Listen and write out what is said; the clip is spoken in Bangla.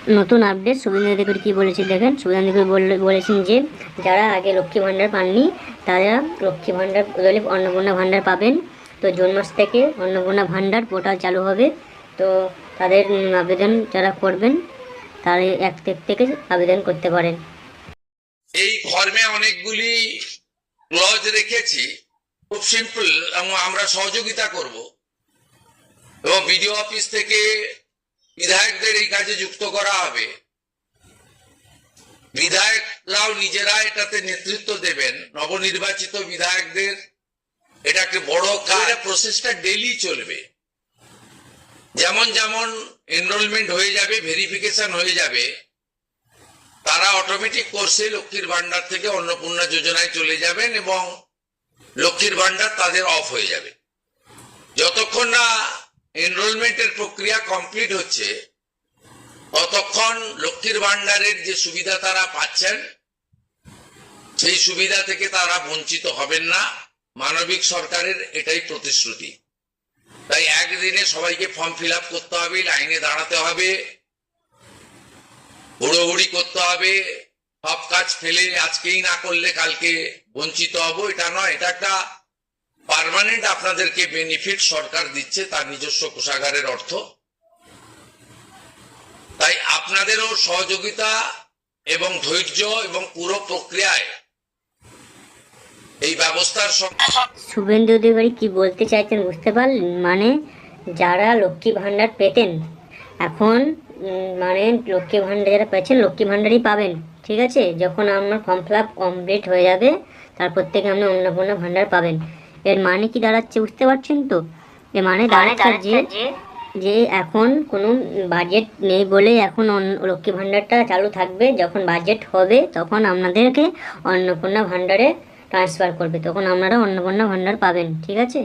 নতুন আপডেট শুভেন্দু অধিকারী কী বলেছে দেখেন। শুভেন্দু অধিকারী বলেছেন যে যারা আগে লক্ষ্মী ভাণ্ডার পাননি তারা লক্ষ্মী ভাণ্ডার বদলে অন্নপূর্ণা ভাণ্ডার পাবেন। তো জুন মাস থেকে অন্নপূর্ণা ভাণ্ডার পোর্টাল চালু হবে। তো তাদের আবেদন যারা করবেন তারা 1 তারিখ থেকে আবেদন করতে পারেন। এই ফর্মে অনেকগুলি ক্লজ রেখেছি, খুব সিম্পল, এবং আমরা সহযোগিতা করব এবং বিডিও অফিস থেকে বিধায়কদের এই কাজে যুক্ত করা হবে। বিধায়করাও নিজেরা এটাতে নেতৃত্ব দেবেন, নবনির্বাচিত বিধায়কদের এটা একটা বড় কাজ। প্রসেসটা ডেলি চলবে। যেমন যেমন এনরোলমেন্ট হয়ে যাবে, ভেরিফিকেশন হয়ে যাবে, তারা অটোমেটিক কোর্সে লক্ষ্মীর ভান্ডার থেকে অন্নপূর্ণা যোজনায় চলে যাবেন এবং লক্ষ্মীর ভান্ডার তাদের অফ হয়ে যাবে। যতক্ষণ না এনরোলমেন্টের প্রক্রিয়া কমপ্লিট হচ্ছে ততক্ষণ লক্ষ্মীর ভান্ডারের যে সুবিধা তারা পাচ্ছেন সেই সুবিধা থেকে তারা বঞ্চিত হবেন না। মানবিক সরকারের এটাই প্রতিশ্রুতি। তাই একদিনে সবাইকে ফর্ম ফিল আপ করতে হবে, লাইনে দাঁড়াতে হবে, হুড়োহুড়ি করতে হবে, সব কাজ ফেলে আজকেই না করলে কালকে বঞ্চিত হব, এটা নয়। এটা একটা পার্মানেন্ট আপনাদেরকে বেনিফিট সরকার দিচ্ছে তার নিজস্ব কোষাগারের অর্থ। তাই আপনাদেরও সহযোগিতা এবং ধৈর্য এবং পুরো প্রক্রিয়ায় এই ব্যবস্থার শুভেন্দু অধিকারী কি বলতে চাইছেন বুঝতে পারলেন? মানে যারা লক্ষ্মী ভাণ্ডার পেতেন এখন মানে লক্ষ্মী ভাণ্ডার যারা পেয়েছেন লক্ষ্মী ভাণ্ডারই পাবেন, ঠিক আছে? যখন আপনার ফর্ম ফিল আপ কমপ্লিট হয়ে যাবে তারপর থেকে আপনি অন্নপূর্ণা ভাণ্ডার পাবেন। এর মানে কি দাঁড়াচ্ছে বুঝতে পারছেন তো? এর মানে দাঁড়াচ্ছে যে এখন কোনো বাজেট নেই বলে এখন লক্ষ্মী ভাণ্ডারটা চালু থাকবে। যখন বাজেট হবে তখন আপনাদেরকে অন্নপূর্ণা ভাণ্ডারে ট্রান্সফার করবে, তখন আপনারা অন্নপূর্ণা ভাণ্ডার পাবেন, ঠিক আছে?